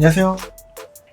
안녕하세요.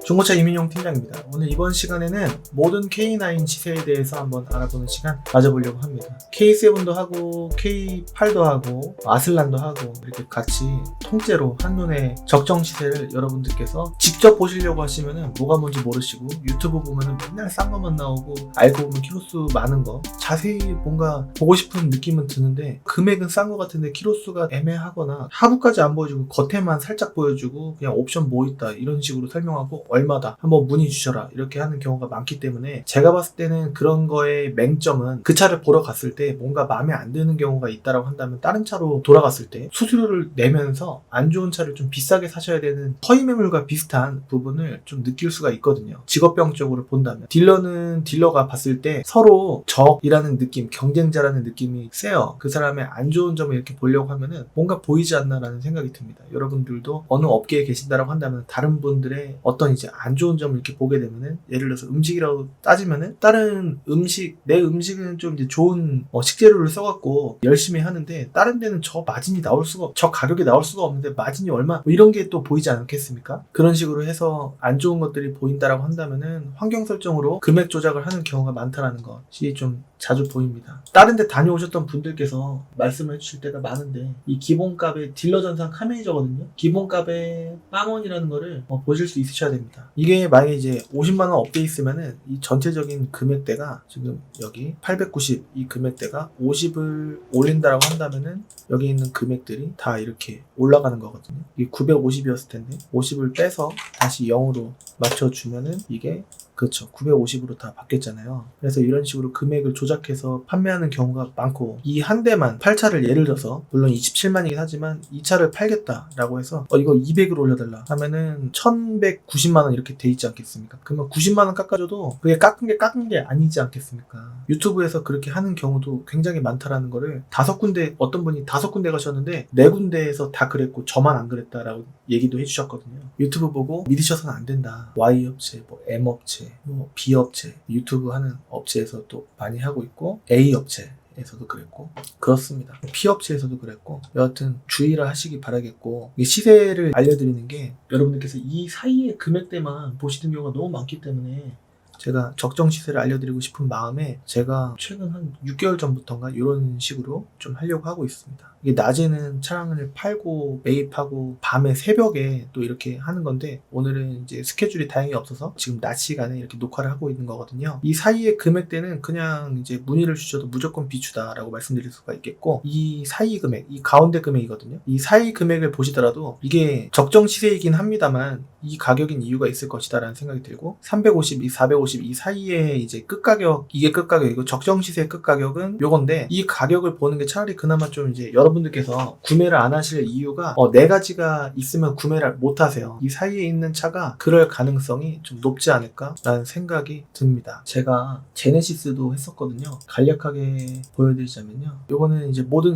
중고차 이민용 팀장입니다. 오늘 이번 시간에는 모든 K9 시세에 대해서 한번 알아보는 시간 가져보려고 합니다. K7도 하고 K8도 하고 아슬란도 하고 이렇게 같이 통째로 한눈에 적정 시세를 여러분들께서 직접 보시려고 하시면은 뭐가 뭔지 모르시고 유튜브 보면은 맨날 싼 것만 나오고 알고 보면 키로수 많은 거 자세히 뭔가 보고 싶은 느낌은 드는데 금액은 싼 것 같은데 키로수가 애매하거나 하부까지 안 보여주고 겉에만 살짝 보여주고 그냥 옵션 뭐 있다 이런 식으로 설명하고 얼마다 한번 문의 주셔라 이렇게 하는 경우가 많기 때문에 제가 봤을 때는 그런 거의 맹점은 그 차를 보러 갔을 때 뭔가 마음에 안 드는 경우가 있다라고 한다면 다른 차로 돌아갔을 때 수수료를 내면서 안 좋은 차를 좀 비싸게 사셔야 되는 허위 매물과 비슷한 부분을 좀 느낄 수가 있거든요. 직업병적으로 본다면 딜러는 딜러가 봤을 때 서로 적이라는 느낌, 경쟁자라는 느낌이 세요. 그 사람의 안 좋은 점을 이렇게 보려고 하면은 뭔가 보이지 않나라는 생각이 듭니다. 여러분들도 어느 업계에 계신다라고 한다면 다른 분들의 어떤 이제 안 좋은 점을 이렇게 보게 되면은 예를 들어서 음식이라고 따지면은 다른 음식, 내 음식은 좀 이제 좋은 식재료를 써갖고 열심히 하는데 다른 데는 저 마진이 나올 수가 저 가격이 나올 수가 없는데 마진이 얼마 뭐 이런 게 또 보이지 않겠습니까? 그런 식으로 해서 안 좋은 것들이 보인다라고 한다면은 환경 설정으로 금액 조작을 하는 경우가 많다라는 것이 좀 자주 보입니다. 다른 데 다녀오셨던 분들께서 말씀을 해주실 때가 많은데 이 기본값의 딜러 전산 카메이저거든요. 기본값의 빵원이라는 거를 보실 수 있으셔야 됩니다. 이게 만약에 이제 50만원 업돼 있으면은 이 전체적인 금액대가 지금 여기 890 이 금액대가 50을 올린다라고 한다면은 여기 있는 금액들이 다 이렇게 올라가는 거거든요. 이게 950이었을 텐데 50을 빼서 다시 0으로 맞춰주면은 이게 그렇죠. 950으로 다 바뀌었잖아요. 그래서 이런 식으로 금액을 조작해서 판매하는 경우가 많고 이 한 대만 8차를 예를 들어서 물론 27만이긴 하지만 이 차를 팔겠다라고 해서 이거 200으로 올려달라 하면은 1190만원 이렇게 돼 있지 않겠습니까? 그러면 90만원 깎아줘도 그게 깎은 게 아니지 않겠습니까? 유튜브에서 그렇게 하는 경우도 굉장히 많다라는 거를 어떤 분이 5군데 가셨는데 4군데에서 다 그랬고 저만 안 그랬다라고 얘기도 해주셨거든요. 유튜브 보고 믿으셔서는 안 된다. Y업체, M 업체, B 업체, 유튜브 하는 업체에서 또 많이 하고 있고 A 업체에서도 그랬고 그렇습니다. P 업체에서도 그랬고 여하튼 주의를 하시기 바라겠고 시세를 알려드리는 게 여러분들께서 이 사이의 금액대만 보시는 경우가 너무 많기 때문에 제가 적정 시세를 알려드리고 싶은 마음에 제가 최근 한 6개월 전부터인가 이런 식으로 좀 하려고 하고 있습니다. 이게 낮에는 차량을 팔고 매입하고 밤에 새벽에 또 이렇게 하는 건데 오늘은 이제 스케줄이 다행히 없어서 지금 낮 시간에 이렇게 녹화를 하고 있는 거거든요. 이 사이의 금액대는 그냥 이제 문의를 주셔도 무조건 비추다라고 말씀드릴 수가 있겠고 이 사이 금액, 이 가운데 금액이거든요. 이 사이 금액을 보시더라도 이게 적정 시세이긴 합니다만 이 가격인 이유가 있을 것이다 라는 생각이 들고 350, 450 이 사이에 이제 끝가격 이게 끝가격이고 적정 시세 끝가격은 요건데 이 가격을 보는 게 차라리 그나마 좀 이제 여러분들께서 구매를 안 하실 이유가 4가지가 있으면 구매를 못 하세요. 이 사이에 있는 차가 그럴 가능성이 좀 높지 않을까 라는 생각이 듭니다. 제가 제네시스도 했었거든요. 간략하게 보여드리자면요. 요거는 이제 모든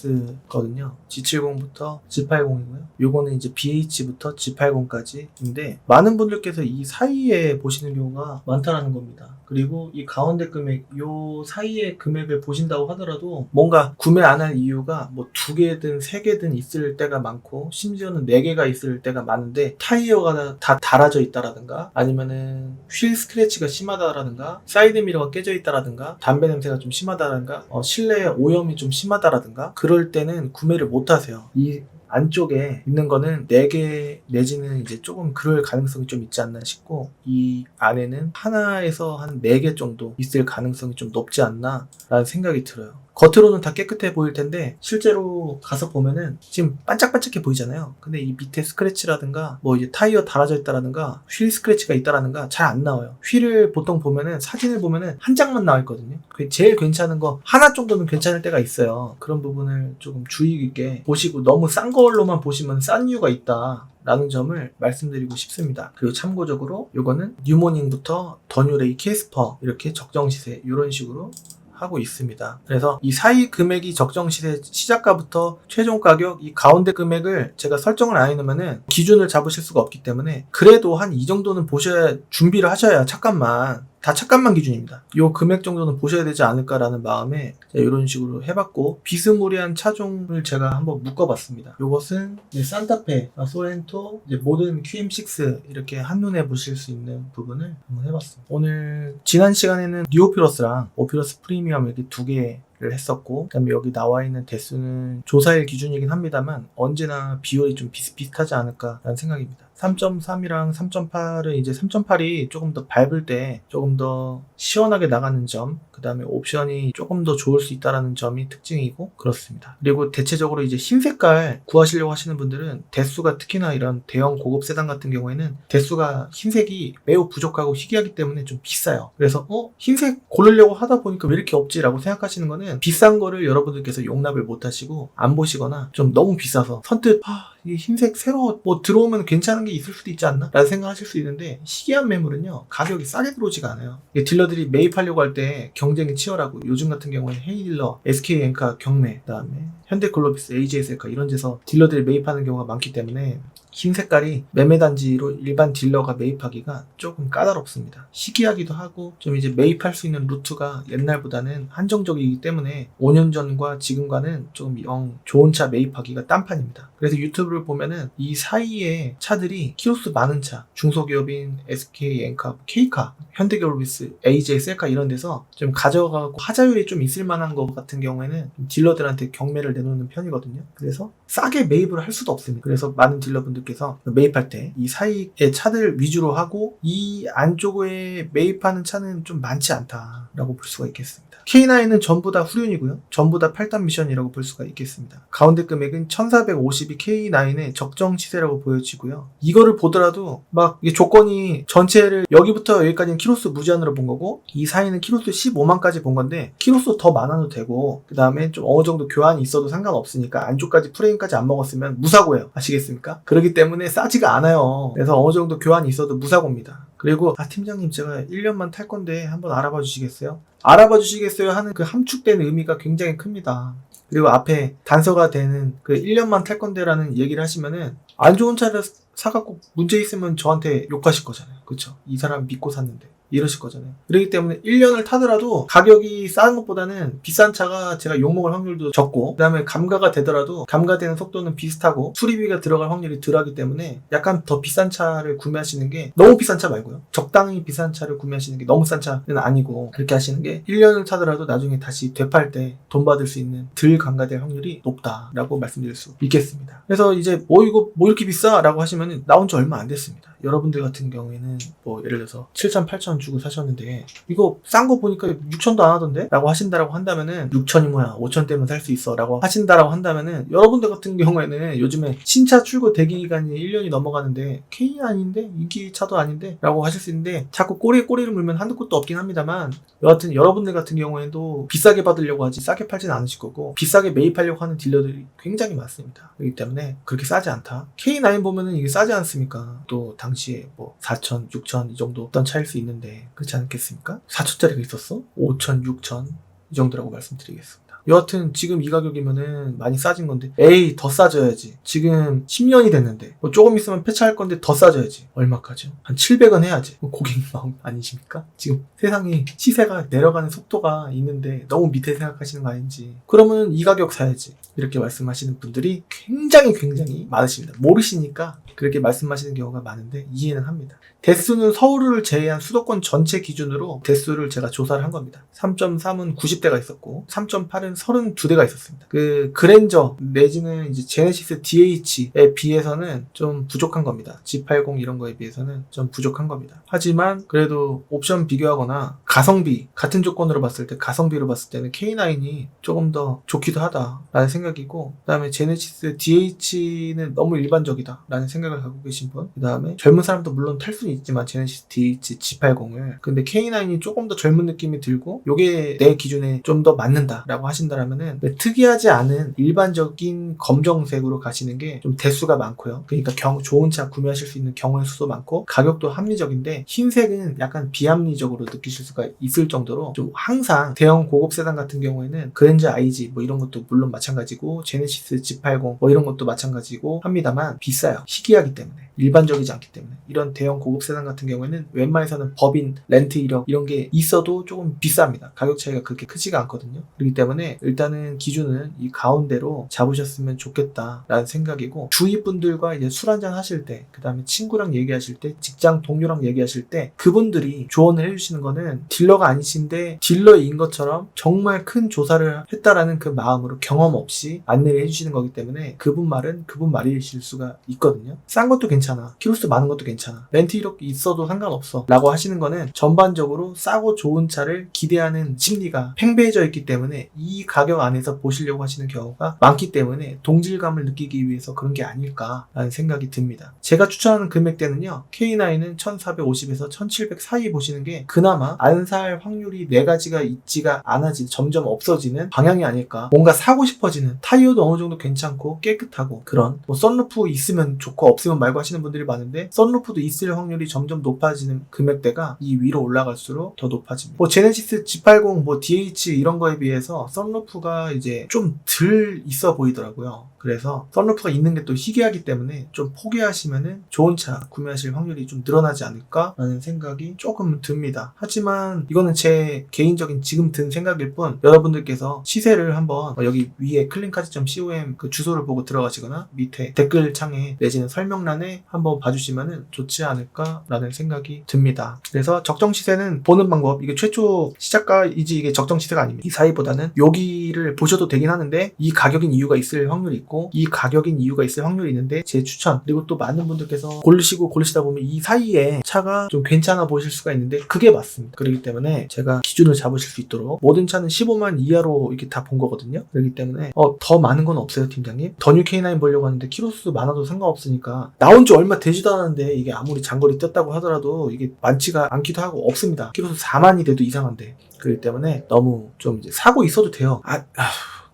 제네시스거든요. G70부터 G80이고요. 요거는 이제 BH부터 G80까지 인데 많은 분들께서 이 사이에 보시는 경우가 많다라는 겁니다. 그리고 이 가운데 금액, 요 사이의 금액을 보신다고 하더라도 뭔가 구매 안 할 이유가 뭐 2개든 3개든 있을 때가 많고 심지어는 4개가 있을 때가 많은데 타이어가 다 닳아져 있다라든가 아니면은 휠 스크래치가 심하다라든가 사이드 미러가 깨져 있다라든가 담배 냄새가 좀 심하다라든가 실내 오염이 좀 심하다라든가 그럴 때는 구매를 못 하세요. 이 안쪽에 있는 거는 4개 내지는 이제 조금 그럴 가능성이 좀 있지 않나 싶고 이 안에는 하나에서 한 4개 정도 있을 가능성이 좀 높지 않나 라는 생각이 들어요. 겉으로는 다 깨끗해 보일 텐데 실제로 가서 보면은 지금 반짝반짝해 보이잖아요. 근데 이 밑에 스크래치라든가 뭐 이제 타이어 닳아져 있다라든가 휠 스크래치가 있다라든가 잘 안 나와요. 휠을 보통 보면은 사진을 보면은 한 장만 나와 있거든요. 제일 괜찮은 거 하나 정도는 괜찮을 때가 있어요. 그런 부분을 조금 주의 깊게 보시고 너무 싼 걸로만 보시면 싼 이유가 있다. 라는 점을 말씀드리고 싶습니다. 그리고 참고적으로 이거는 뉴모닝부터 더뉴레이, 캐스퍼 이렇게 적정 시세 이런 식으로 하고 있습니다. 그래서 이 사이 금액이 적정 시세 시작가부터 최종 가격 이 가운데 금액을 제가 설정을 안 해놓으면은 기준을 잡으실 수가 없기 때문에 그래도 한 이 정도는 보셔야 준비를 하셔야 잠깐만 다 착각만 기준입니다. 요 금액 정도는 보셔야 되지 않을까라는 마음에 이런 식으로 해봤고, 비스무리한 차종을 제가 한번 묶어봤습니다. 요것은 산타페, 소렌토, 모든 QM6 이렇게 한눈에 보실 수 있는 부분을 한번 해봤습니다. 오늘 지난 시간에는 뉴오피러스랑 오피러스 프리미엄 이렇게 두 개를 했었고, 그 다음에 여기 나와 있는 대수는 조사일 기준이긴 합니다만 언제나 비율이 좀 비슷비슷하지 않을까라는 생각입니다. 3.3이랑 3.8은 이제 3.8이 조금 더 밟을 때 조금 더 시원하게 나가는 점, 그 다음에 옵션이 조금 더 좋을 수 있다는 점이 특징이고 그렇습니다. 그리고 대체적으로 이제 흰 색깔 구하시려고 하시는 분들은 대수가 특히나 이런 대형 고급 세단 같은 경우에는 대수가 흰색이 매우 부족하고 희귀하기 때문에 좀 비싸요. 그래서 흰색 고르려고 하다 보니까 왜 이렇게 없지라고 생각하시는 거는 비싼 거를 여러분들께서 용납을 못 하시고 안 보시거나 좀 너무 비싸서 선뜻 이 흰색 새로 들어오면 괜찮은 게 있을 수도 있지 않나? 라는 생각하실 수 있는데, 희귀한 매물은요 가격이 싸게 들어오지가 않아요. 딜러들이 매입하려고 할 때 경쟁이 치열하고, 요즘 같은 경우에는 헤이딜러, SK엔카, 경매, 그 다음에 현대글로비스, AJS카 이런 데서 딜러들이 매입하는 경우가 많기 때문에 흰 색깔이 매매단지로 일반 딜러가 매입하기가 조금 까다롭습니다. 희귀하기도 하고 좀 이제 매입할 수 있는 루트가 옛날보다는 한정적이기 때문에 5년 전과 지금과는 좀 영 좋은 차 매입하기가 딴판입니다. 그래서 유튜브를 보면은 이 사이에 차들이 키로수 많은 차, 중소기업인 SK엔카, K카, 현대글로비스, AJ, 셀카 이런 데서 좀 가져가고 하자율이 좀 있을 만한 것 같은 경우에는 딜러들한테 경매를 내놓는 편이거든요. 그래서 싸게 매입을 할 수도 없습니다. 그래서 많은 딜러분들께서 매입할 때 이 사이의 차들 위주로 하고 이 안쪽에 매입하는 차는 좀 많지 않다라고 볼 수가 있겠습니다. K9은 전부 다 후륜이고요. 전부 다 8단 미션이라고 볼 수가 있겠습니다. 가운데 금액은 1450이 K9의 적정 시세라고 보여지고요. 이거를 보더라도 막 이게 조건이 전체를 여기부터 여기까지는 키로수 무제한으로 본 거고, 이 사이는 키로수 15만까지 본 건데 키로수 더 많아도 되고, 그 다음에 좀 어느 정도 교환이 있어도 상관없으니까 안쪽까지 프레임까지 안 먹었으면 무사고예요. 아시겠습니까? 그렇기 때문에 싸지가 않아요. 그래서 어느 정도 교환이 있어도 무사고입니다. 그리고 팀장님 제가 1년만 탈 건데 한번 알아봐 주시겠어요? 알아봐 주시겠어요? 하는 그 함축된 의미가 굉장히 큽니다. 그리고 앞에 단서가 되는 그 1년만 탈 건데라는 얘기를 하시면은 안 좋은 차를 사갖고 문제 있으면 저한테 욕하실 거잖아요. 그쵸? 이 사람 믿고 샀는데. 이러실 거잖아요. 그렇기 때문에 1년을 타더라도 가격이 싼 것보다는 비싼 차가 제가 욕먹을 확률도 적고, 그 다음에 감가가 되더라도 감가되는 속도는 비슷하고 수리비가 들어갈 확률이 덜하기 때문에 약간 더 비싼 차를 구매하시는 게, 너무 비싼 차 말고요, 적당히 비싼 차를 구매하시는 게, 너무 싼 차는 아니고 그렇게 하시는 게 1년을 타더라도 나중에 다시 되팔 때 돈 받을 수 있는 덜 감가될 확률이 높다라고 말씀드릴 수 있겠습니다. 그래서 이제 이거 이렇게 비싸? 라고 하시면 나온 지 얼마 안 됐습니다. 여러분들 같은 경우에는 예를 들어서 7,000, 8,000 주고 사셨는데 이거 싼 거 보니까 6,000도 안 하던데? 라고 하신다라고 한다면은 6,000이 뭐야, 5,000대면 살 수 있어 라고 하신다라고 한다면은, 여러분들 같은 경우에는 요즘에 신차 출고 대기 기간이 1년이 넘어가는데 K 아닌데? 인기 차도 아닌데? 라고 하실 수 있는데, 자꾸 꼬리를 물면 한두 곳도 없긴 합니다만, 여하튼 여러분들 같은 경우에도 비싸게 받으려고 하지 싸게 팔지는 않으실 거고, 비싸게 매입하려고 하는 딜러들이 굉장히 많습니다. 그렇기 때문에 그렇게 싸지 않다. K9 보면은 이게 싸지 않습니까? 또 당시에 4,000, 6,000 이 정도 어떤 차일 수 있는데 그렇지 않겠습니까? 4,000짜리가 있었어? 5,000, 6,000 이 정도라고 말씀드리겠습니다. 여하튼 지금 이 가격이면은 많이 싸진 건데, 에이 더 싸져야지. 지금 10년이 됐는데 조금 있으면 폐차할 건데 더 싸져야지. 얼마까지요? 한 700원 해야지. 고객 마음 아니십니까? 지금 세상이 시세가 내려가는 속도가 있는데 너무 밑에 생각하시는 거 아닌지. 그러면 이 가격 사야지. 이렇게 말씀하시는 분들이 굉장히 많으십니다. 모르시니까 그렇게 말씀하시는 경우가 많은데 이해는 합니다. 대수는 서울을 제외한 수도권 전체 기준으로 대수를 제가 조사를 한 겁니다. 3.3은 90대가 있었고 3.8은 32대가 있었습니다. 그 그랜저 내지는 이제 제네시스 DH에 비해서는 좀 부족한 겁니다. G80 이런 거에 비해서는 좀 부족한 겁니다. 하지만 그래도 옵션 비교하거나 가성비, 같은 조건으로 봤을 때 가성비로 봤을 때는 K9이 조금 더 좋기도 하다라는 생각이고, 그 다음에 제네시스 DH는 너무 일반적이다 라는 생각을 갖고 계신 분, 그 다음에 젊은 사람도 물론 탈 수는 있지만 제네시스 DH G80을, 근데 K9이 조금 더 젊은 느낌이 들고 요게 내 기준에 좀 더 맞는다 라고 하신다라면은 특이하지 않은 일반적인 검정색으로 가시는 게 좀 대수가 많고요. 그러니까 좋은 차 구매하실 수 있는 경우의 수도 많고 가격도 합리적인데, 흰색은 약간 비합리적으로 느끼실 수가 있을 정도로 좀 항상 대형 고급 세단 같은 경우에는 그랜저 IG 이런 것도 물론 마찬가지고 제네시스 G80 이런 것도 마찬가지고 합니다만 비싸요. 희귀하기 때문에. 일반적이지 않기 때문에 이런 대형 고급 세단 같은 경우에는 웬만해서는 법인, 렌트 이력 이런 게 있어도 조금 비쌉니다. 가격 차이가 그렇게 크지가 않거든요. 그렇기 때문에 일단은 기준은 이 가운데로 잡으셨으면 좋겠다라는 생각이고, 주위 분들과 이제 술 한잔 하실 때, 그 다음에 친구랑 얘기하실 때, 직장 동료랑 얘기하실 때 그분들이 조언을 해주시는 거는 딜러가 아니신데 딜러인 것처럼 정말 큰 조사를 했다라는 그 마음으로 경험 없이 안내를 해주시는 거기 때문에 그분 말은 그분 말이실 수가 있거든요. 싼 것도 괜찮아, 키로수 많은 것도 괜찮아, 렌트 이렇게 있어도 상관없어 라고 하시는 거는 전반적으로 싸고 좋은 차를 기대하는 심리가 팽배해져 있기 때문에 이 가격 안에서 보시려고 하시는 경우가 많기 때문에 동질감을 느끼기 위해서 그런 게 아닐까라는 생각이 듭니다. 제가 추천하는 금액대는요, K9은 1450에서 1700 사이 보시는 게 그나마 안 살 확률이 4가지가 있지가 않아지 점점 없어지는 방향이 아닐까. 뭔가 사고 싶어지는, 타이어도 어느 정도 괜찮고 깨끗하고 그런, 뭐 썬루프 있으면 좋고 없으면 말고 하시는 분들이 많은데 썬루프도 있을 확률이 점점 높아지는 금액대가 이 위로 올라갈수록 더 높아집니다. 뭐 제네시스 G80, 뭐 DH 이런 거에 비해서 썬루프가 이제 좀 덜 있어 보이더라고요. 그래서 썬루프가 있는 게 또 희귀하기 때문에 좀 포기하시면은 좋은 차 구매하실 확률이 좀 늘어나지 않을까라는 생각이 조금 듭니다. 하지만 이거는 제 개인적인 지금 든 생각일 뿐, 여러분들께서 시세를 한번 여기 위에 클린카즈.com 그 주소를 보고 들어가시거나 밑에 댓글창에 내지는 설명란에 한번 봐주시면은 좋지 않을까라는 생각이 듭니다. 그래서 적정 시세는 보는 방법, 이게 최초 시작가이지 이게 적정 시세가 아닙니다. 이 사이보다는 여기를 보셔도 되긴 하는데 이 가격인 이유가 있을 확률이 있고 이 가격인 이유가 있을 확률이 있는데 제 추천, 그리고 또 많은 분들께서 고르시다 보면 이 사이에 차가 좀 괜찮아 보실 수가 있는데 그게 맞습니다. 그렇기 때문에 제가 기준을 잡으실 수 있도록, 모든 차는 15만 이하로 이렇게 다 본 거거든요. 그렇기 때문에 더 많은 건 없어요, 팀장님. 더 뉴 K9 보려고 하는데 키로수 많아도 상관없으니까, 나온 지 얼마 되지도 않았는데 이게 아무리 장거리 뛰었다고 하더라도 이게 많지가 않기도 하고 없습니다. 키로수 4만이 돼도 이상한데. 그렇기 때문에 너무 좀 이제 사고 있어도 돼요.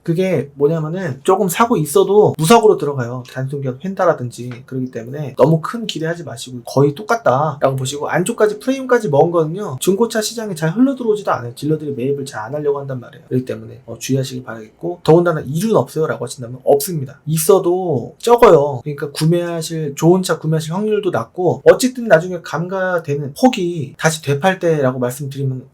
그게 뭐냐면은 조금 사고 있어도 무사고로 들어가요. 단순기관 펜다라든지. 그렇기 때문에 너무 큰 기대하지 마시고 거의 똑같다 라고 보시고, 안쪽까지 프레임까지 먹은 거는요 중고차 시장에 잘 흘러들어오지도 않아요. 딜러들이 매입을 잘 안 하려고 한단 말이에요. 그렇기 때문에 주의하시길 바라겠고, 더군다나 이륜 없어요 라고 하신다면 없습니다. 있어도 적어요. 그러니까 좋은 차 구매하실 확률도 낮고, 어쨌든 나중에 감가되는 폭이 다시 되팔 때라고 말씀드리면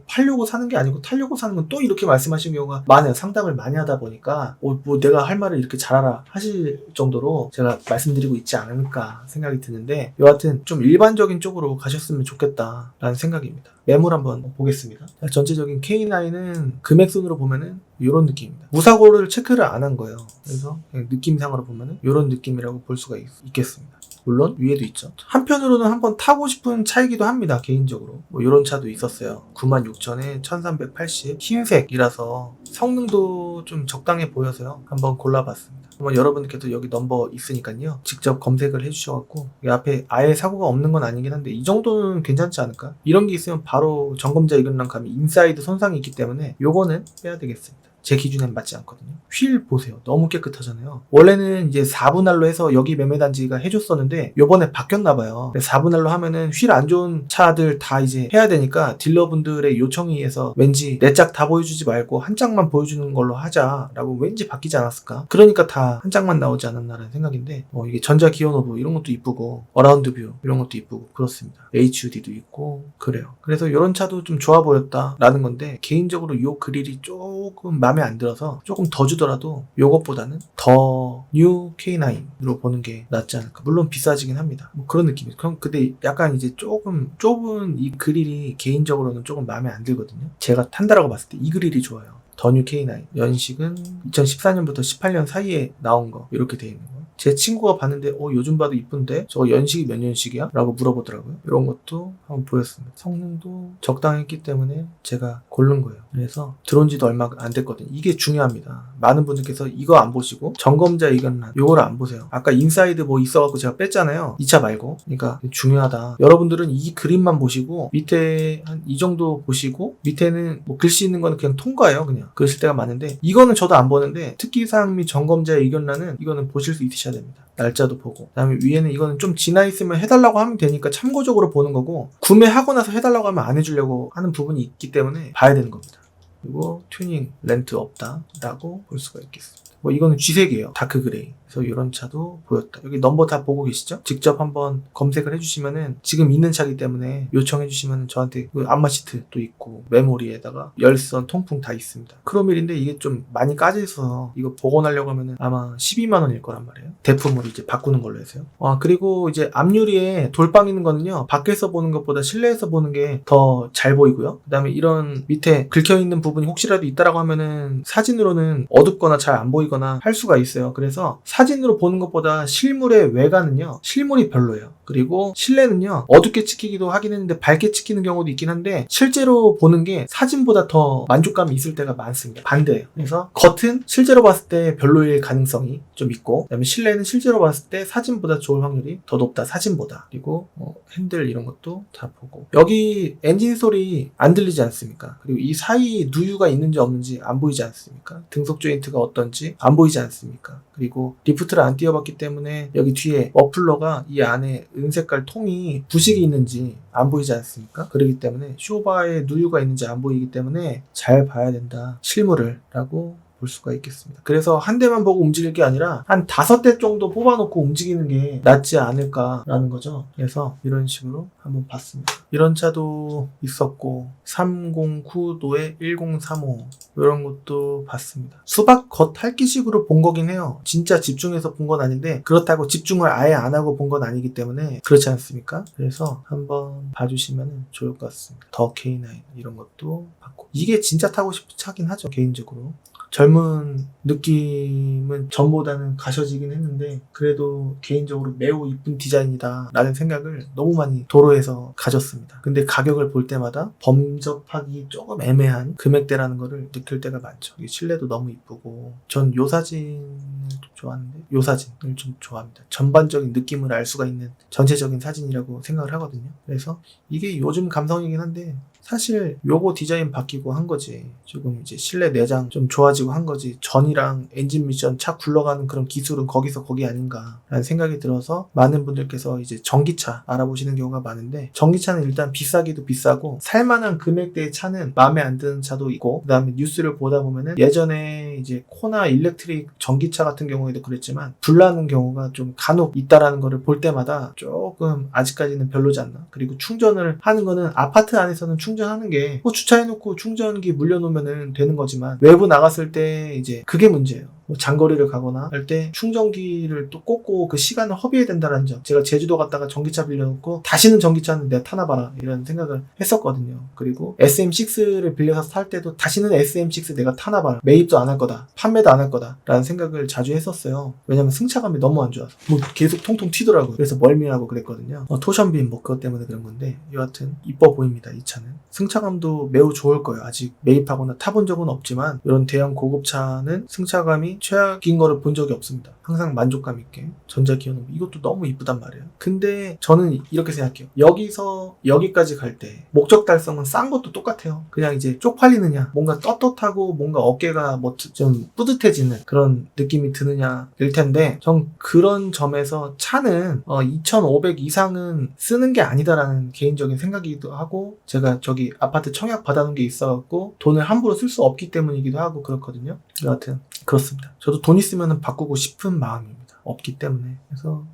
팔려고 사는 게 아니고 타려고 사는 건 또 이렇게 말씀하시는 경우가 많아요. 상담을 많이 하다 보니까 뭐 내가 할 말을 이렇게 잘하라 하실 정도로 제가 말씀드리고 있지 않을까 생각이 드는데, 여하튼 좀 일반적인 쪽으로 가셨으면 좋겠다라는 생각입니다. 매물 한번 보겠습니다. 전체적인 K9은 금액순으로 보면은 이런 느낌입니다. 무사고를 체크를 안 한 거예요. 그래서 그냥 느낌상으로 보면은 이런 느낌이라고 볼 수가 있겠습니다. 물론 위에도 있죠. 한편으로는 한번 타고 싶은 차이기도 합니다. 개인적으로 뭐 이런 차도 있었어요. 96,000에 1380 흰색이라서 성능도 좀 적당해 보여서요, 한번 골라봤습니다. 한번 여러분들께도 여기 넘버 있으니까요 직접 검색을 해주셔갖고, 이 앞에 아예 사고가 없는 건 아니긴 한데 이 정도는 괜찮지 않을까. 이런 게 있으면 바로 점검자 의견랑 가면 인사이드 손상이 있기 때문에 요거는 빼야 되겠습니다. 제 기준엔 맞지 않거든요. 휠 보세요. 너무 깨끗하잖아요. 원래는 이제 4분할로 해서 여기 매매단지가 해줬었는데 요번에 바뀌었나봐요. 4분할로 하면은 휠 안 좋은 차들 다 이제 해야 되니까 딜러분들의 요청에 의해서 왠지 내 짝 다 보여주지 말고 한 짝만 보여주는 걸로 하자라고 왠지 바뀌지 않았을까. 그러니까 다 한 짝만 나오지 않았나라는 생각인데, 이게 전자 기어 노브 이런 것도 이쁘고 어라운드 뷰 이런 것도 이쁘고 그렇습니다. HUD도 있고 그래요. 그래서 이런 차도 좀 좋아 보였다라는 건데, 개인적으로 요 그릴이 조금 마음에 안 들어서 조금 더 주더라도 요것보다는 더 뉴 K9으로 보는 게 낫지 않을까. 물론 비싸지긴 합니다. 뭐 그런 느낌이에요. 근데 약간 이제 조금 좁은 이 그릴이 개인적으로는 조금 마음에 안 들거든요. 제가 탄다라고 봤을 때 이 그릴이 좋아요. 더 뉴 K9 연식은 2014년부터 18년 사이에 나온 거 이렇게 돼 있는 거. 제 친구가 봤는데 요즘 봐도 이쁜데 저거 연식이 몇 년식이야? 라고 물어보더라고요. 이런 것도 한번 보였습니다. 성능도 적당했기 때문에 제가 고른 거예요. 그래서 들어온 지도 얼마 안 됐거든요. 이게 중요합니다. 많은 분들께서 이거 안 보시고 점검자 의견란 요거를 안 보세요. 아까 인사이드 뭐 있어갖고 제가 뺐잖아요. 이 차 말고. 그러니까 중요하다. 여러분들은 이 그림만 보시고 밑에 한 이 정도 보시고 밑에는 뭐 글씨 있는 거는 그냥 통과해요. 그냥 그러실 때가 많은데, 이거는 저도 안 보는데 특기사항 및 점검자 의견란은 이거는 보실 수 있으셔야 됩니다. 날짜도 보고. 그 다음에 위에는 이거는 좀 지나 있으면 해달라고 하면 되니까 참고적으로 보는 거고, 구매하고 나서 해달라고 하면 안 해주려고 하는 부분이 있기 때문에 봐야 되는 겁니다. 그리고 튜닝 렌트 없다 라고 볼 수가 있겠습니다. 뭐 이거는 G색이에요. 다크 그레이. 그래서 이런 차도 보였다. 여기 넘버 다 보고 계시죠? 직접 한번 검색을 해주시면은 지금 있는 차기 때문에 요청해주시면 저한테 그 안마 시트도 있고 메모리에다가 열선, 통풍 다 있습니다. 크롬일인데 이게 좀 많이 까져있어서 이거 복원하려고 하면은 아마 12만원일 거란 말이에요. 대품으로 이제 바꾸는 걸로 해서요. 그리고 이제 앞유리에 돌빵 있는 거는요, 밖에서 보는 것보다 실내에서 보는 게 더 잘 보이고요. 그 다음에 이런 밑에 긁혀있는 부분이 혹시라도 있다라고 하면은 사진으로는 어둡거나 잘 안 보이거나 할 수가 있어요. 그래서 사진으로 보는 것보다 실물의 외관은요, 실물이 별로예요. 그리고 실내는요, 어둡게 찍히기도 하긴 했는데 밝게 찍히는 경우도 있긴 한데 실제로 보는 게 사진보다 더 만족감이 있을 때가 많습니다. 반대예요. 그래서 겉은 실제로 봤을 때 별로일 가능성이 좀 있고, 그다음에 실내는 실제로 봤을 때 사진보다 좋을 확률이 더 높다. 사진보다. 그리고 핸들 이런 것도 다 보고, 여기 엔진 소리 안 들리지 않습니까? 그리고 이 사이 누유가 있는지 없는지 안 보이지 않습니까? 등속 조인트가 어떤지 안 보이지 않습니까? 그리고 리프트를 안 띄워봤기 때문에 여기 뒤에 머플러가 이 안에 은색깔 통이 부식이 있는지 안 보이지 않습니까? 그렇기 때문에 쇼바에 누유가 있는지 안 보이기 때문에 잘 봐야 된다. 실물을 라고 볼 수가 있겠습니다. 그래서 한 대만 보고 움직일 게 아니라 한 5대 정도 뽑아놓고 움직이는 게 낫지 않을까라는 거죠. 그래서 이런 식으로 한번 봤습니다. 이런 차도 있었고 309도에 1035 이런 것도 봤습니다. 수박 겉 핥기식으로 본 거긴 해요. 진짜 집중해서 본 건 아닌데 그렇다고 집중을 아예 안 하고 본 건 아니기 때문에 그렇지 않습니까? 그래서 한번 봐주시면 좋을 것 같습니다. 더 K9 이런 것도 봤고, 이게 진짜 타고 싶은 차긴 하죠. 개인적으로 젊은 느낌은 전보다는 가셔지긴 했는데 그래도 개인적으로 매우 이쁜 디자인이다 라는 생각을 너무 많이 도로에서 가졌습니다. 근데 가격을 볼 때마다 범접하기 조금 애매한 금액대라는 거를 느낄 때가 많죠. 실내도 너무 이쁘고, 전 요 사진을 좀 좋아하는데 요 사진을 좀 좋아합니다. 전반적인 느낌을 알 수가 있는 전체적인 사진이라고 생각을 하거든요. 그래서 이게 요즘 감성이긴 한데 사실 요거 디자인 바뀌고 한 거지, 조금 이제 실내 내장 좀 좋아지고 한 거지, 전이랑 엔진 미션 차 굴러가는 그런 기술은 거기서 거기 아닌가 라는 생각이 들어서 많은 분들께서 이제 전기차 알아보시는 경우가 많은데, 전기차는 일단 비싸기도 비싸고 살만한 금액대의 차는 마음에 안 드는 차도 있고, 그 다음에 뉴스를 보다 보면은 예전에 이제 코나 일렉트릭 전기차 같은 경우에도 그랬지만 불나는 경우가 좀 간혹 있다라는 거를 볼 때마다 조금 아직까지는 별로지 않나. 그리고 충전을 하는 거는 아파트 안에서는 충전하는 게 주차해놓고 충전기 물려놓으면 되는 거지만 외부 나갔을 때 이제 그게 문제예요. 장거리를 가거나 할 때 충전기를 또 꽂고 그 시간을 허비해야 된다는 점. 제가 제주도 갔다가 전기차 빌려놓고 다시는 전기차는 내가 타나봐라 이런 생각을 했었거든요. 그리고 SM6를 빌려서 탈 때도 다시는 SM6 내가 타나봐라, 매입도 안 할 거다, 판매도 안 할 거다 라는 생각을 자주 했었어요. 왜냐면 승차감이 너무 안 좋아서 계속 통통 튀더라고요. 그래서 멀미하고 그랬거든요. 토션빔 그것 때문에 그런 건데 여하튼 이뻐 보입니다. 이 차는 승차감도 매우 좋을 거예요. 아직 매입하거나 타본 적은 없지만 이런 대형 고급차는 승차감이 최악인 거를 본 적이 없습니다. 항상 만족감 있게 전자기어는 이것도 너무 이쁘단 말이에요. 근데 저는 이렇게 생각해요. 여기서 여기까지 갈 때 목적 달성은 싼 것도 똑같아요. 그냥 이제 쪽팔리느냐, 뭔가 떳떳하고 뭔가 어깨가 좀 뿌듯해지는 그런 느낌이 드느냐 일 텐데, 전 그런 점에서 차는 2,500 이상은 쓰는 게 아니다라는 개인적인 생각이기도 하고, 제가 저기 아파트 청약 받아놓은 게 있어갖고 돈을 함부로 쓸 수 없기 때문이기도 하고 그렇거든요. 여하튼 그렇습니다. 저도 돈 있으면 바꾸고 싶은 마음입니다. 없기 때문에. 그래서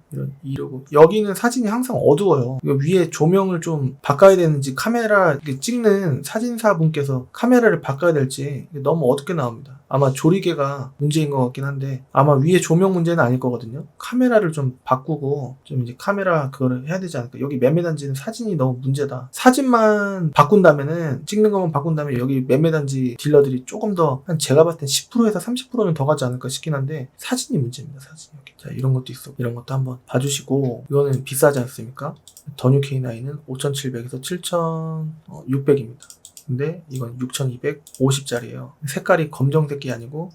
이러고 여기는 사진이 항상 어두워요. 이거 위에 조명을 좀 바꿔야 되는지, 카메라 찍는 사진사 분께서 카메라를 바꿔야 될지 너무 어둡게 나옵니다. 아마 조리개가 문제인 것 같긴 한데 아마 위에 조명 문제는 아닐 거거든요. 카메라를 좀 바꾸고 좀 이제 카메라 그거를 해야 되지 않을까. 여기 매매단지는 사진이 너무 문제다. 사진만 바꾼다면은, 찍는 것만 바꾼다면 여기 매매단지 딜러들이 조금 더 한 제가 봤을 땐 10%에서 30%는 더 가지 않을까 싶긴 한데 사진이 문제입니다. 사진이 여기. 자, 이런 것도 있어. 이런 것도 한번 봐주시고, 이거는 비싸지 않습니까? 더 뉴 K9은 5,700에서 7,600입니다. 근데 이건 6,250짜리예요. 색깔이 검정색이 아니고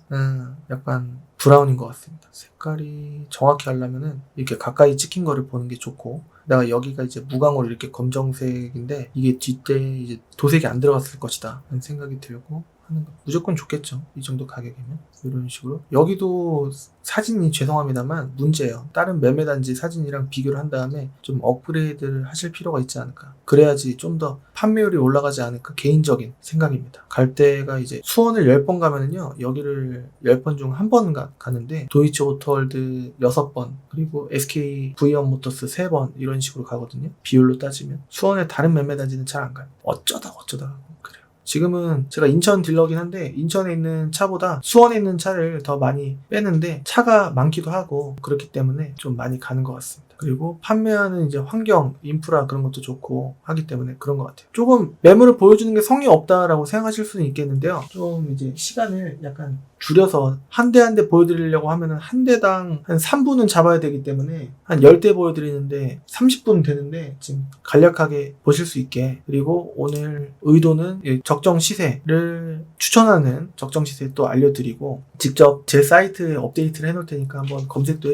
약간 브라운인 것 같습니다. 색깔이 정확히 하려면은 이렇게 가까이 찍힌 거를 보는 게 좋고, 내가 여기가 이제 무광으로 이렇게 검정색인데 이게 뒷대 이제 도색이 안 들어갔을 것이다 라는 생각이 들고, 하는 거 무조건 좋겠죠. 이 정도 가격이면. 이런 식으로. 여기도 사진이 죄송합니다만 문제예요. 다른 매매단지 사진이랑 비교를 한 다음에 좀 업그레이드를 하실 필요가 있지 않을까. 그래야지 좀 더 판매율이 올라가지 않을까, 개인적인 생각입니다. 갈 때가 이제 수원을 10번 가면은요, 여기를 10번 중 1번 가는데 도이치 오토월드 6번, 그리고 SK V1 모터스 3번 이런 식으로 가거든요. 비율로 따지면. 수원의 다른 매매단지는 잘 안 가요. 어쩌다가 그래요. 지금은 제가 인천 딜러긴 한데 인천에 있는 차보다 수원에 있는 차를 더 많이 빼는데 차가 많기도 하고 그렇기 때문에 좀 많이 가는 것 같습니다. 그리고 판매하는 이제 환경, 인프라 그런 것도 좋고 하기 때문에 그런 것 같아요. 조금 매물을 보여주는 게 성의 없다라고 생각하실 수는 있겠는데요. 좀 이제 시간을 약간 줄여서 한 대 한 대 보여드리려고 하면은 한 대당 한 3분은 잡아야 되기 때문에 한 10대 보여드리는데 30분 되는데 지금 간략하게 보실 수 있게. 그리고 오늘 의도는 적정 시세를 추천하는 적정 시세 또 알려드리고 직접 제 사이트에 업데이트를 해놓을 테니까 한번 검색도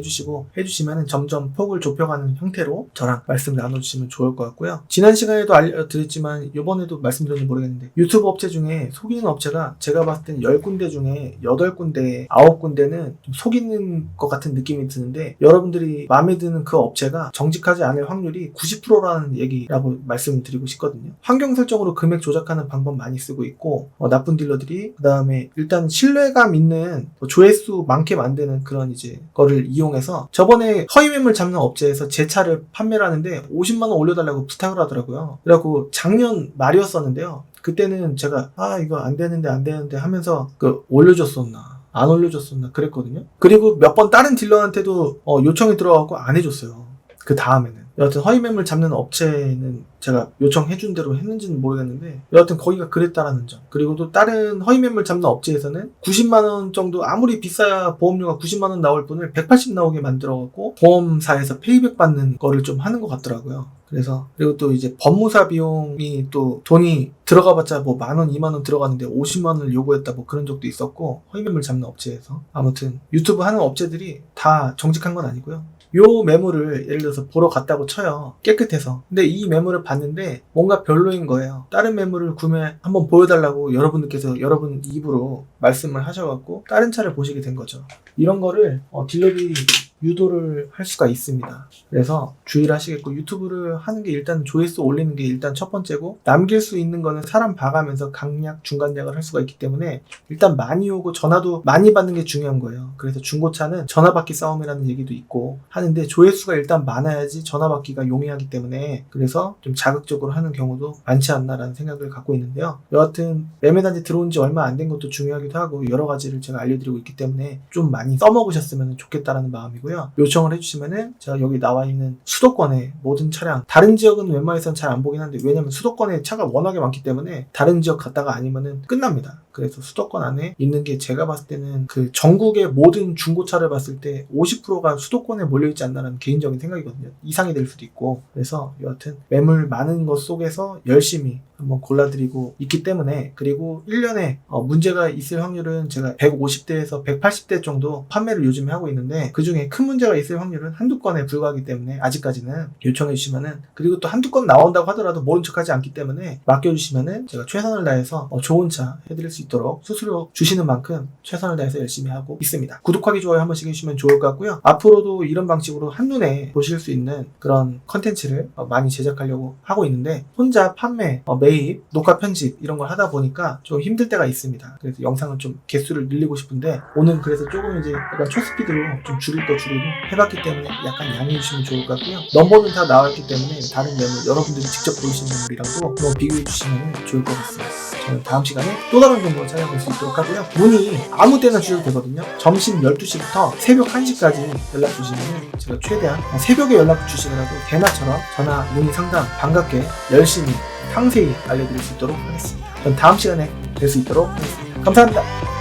해주시면은 점점 폭을 좁혀가는 형태로 저랑 말씀 나눠주시면 좋을 것 같고요. 지난 시간에도 알려드렸지만 이번에도 말씀드렸는지 모르겠는데 유튜브 업체 중에 속이는 업체가 제가 봤을 땐 10군데 중에 8군데, 9군데는 좀 속이는 것 같은 느낌이 드는데 여러분들이 마음에 드는 그 업체가 정직하지 않을 확률이 90%라는 얘기라고 말씀을 드리고 싶거든요. 환경 설정으로 금액 조작하는 방법 많이 쓰고 있고 나쁜 딜러들이 그 다음에 일단 신뢰감 있는 조회수 많게 만드는 그런 이제 거를 이용해서 저번에 허위 매물 잡는 업체에서 제 차를 판매를 하는데 50만원 올려달라고 부탁을 하더라고요. 그래갖고 작년 말이었었는데요. 그때는 제가 이거 안 되는데 하면서 올려줬었나 안 올려줬었나 그랬거든요. 그리고 몇 번 다른 딜러한테도 요청이 들어가고 안 해줬어요. 그 다음에는 여하튼 허위 매물 잡는 업체는 제가 요청해준 대로 했는지는 모르겠는데 여하튼 거기가 그랬다라는 점. 그리고 또 다른 허위 매물 잡는 업체에서는 90만원 정도, 아무리 비싸야 보험료가 90만원 나올 분을 180 나오게 만들어갖고 보험사에서 페이백 받는 거를 좀 하는 것 같더라고요. 그리고 또 이제 법무사 비용이 또 돈이 들어가봤자 뭐 10,000원, 20,000원 들어가는데 50만원을 요구했다 뭐 그런 적도 있었고 허위 매물 잡는 업체에서. 아무튼 유튜브 하는 업체들이 다 정직한 건 아니고요. 요 매물을 예를 들어서 보러 갔다고 쳐요. 깨끗해서. 근데 이 매물을 봤는데 뭔가 별로인 거예요. 다른 매물을 한번 보여달라고 여러분들께서 여러분 입으로 말씀을 하셔갖고 다른 차를 보시게 된 거죠. 이런 거를 딜러들이 유도를 할 수가 있습니다. 그래서 주의를 하시겠고 유튜브를 하는 게 일단 조회수 올리는 게 일단 첫 번째고 남길 수 있는 거는 사람 봐가면서 강약, 중간약을 할 수가 있기 때문에 일단 많이 오고 전화도 많이 받는 게 중요한 거예요. 그래서 중고차는 전화받기 싸움이라는 얘기도 있고 하는데 조회수가 일단 많아야지 전화받기가 용이하기 때문에 그래서 좀 자극적으로 하는 경우도 많지 않나라는 생각을 갖고 있는데요. 여하튼 매매단지 들어온 지 얼마 안 된 것도 중요하기도 하고 여러 가지를 제가 알려드리고 있기 때문에 좀 많이 써먹으셨으면 좋겠다라는 마음이고 요청을 해주시면은 제가 여기 나와 있는 수도권의 모든 차량, 다른 지역은 웬만해서는 잘 안 보긴 한데 왜냐면 수도권에 차가 워낙에 많기 때문에 다른 지역 갔다가 아니면은 끝납니다. 그래서 수도권 안에 있는 게 제가 봤을 때는 그 전국의 모든 중고차를 봤을 때 50%가 수도권에 몰려있지 않나라는 개인적인 생각이거든요. 이상이 될 수도 있고. 그래서 여하튼 매물 많은 것 속에서 열심히 한번 골라드리고 있기 때문에 그리고 1년에 문제가 있을 확률은 제가 150대에서 180대 정도 판매를 요즘에 하고 있는데 그중에 큰 문제가 있을 확률은 한두 건에 불과하기 때문에 아직까지는 요청해 주시면은 그리고 또 한두 건 나온다고 하더라도 모른 척하지 않기 때문에 맡겨주시면은 제가 최선을 다해서 좋은 차 해드릴 수 있도록 수수료 주시는 만큼 최선을 다해서 열심히 하고 있습니다. 구독하기, 좋아요 한 번씩 해주시면 좋을 것 같고요. 앞으로도 이런 방식으로 한눈에 보실 수 있는 그런 컨텐츠를 많이 제작하려고 하고 있는데 혼자 판매, 매입, 녹화 편집 이런 걸 하다 보니까 좀 힘들 때가 있습니다. 그래서 영상을 좀 개수를 늘리고 싶은데 오늘 그래서 조금 이제 약간 초스피드로 좀 줄이고 해봤기 때문에 약간 양해해 주시면 좋을 것 같고요. 넘버는 다 나왔기 때문에 다른 매물 여러분들이 직접 보이시는 매물이랑도 한번 비교해 주시면 좋을 것 같습니다. 저는 다음 시간에 또 다른 정보를 찾아볼 수 있도록 하고요. 문의 아무 때나 주셔도 되거든요. 점심 12시부터 새벽 1시까지 연락 주시면 제가 최대한 새벽에 연락 주시더라도 대낮처럼 전화 문의 상담 반갑게 열심히 상세히 알려드릴 수 있도록 하겠습니다. 전 다음 시간에 뵐 수 있도록 하겠습니다. 감사합니다.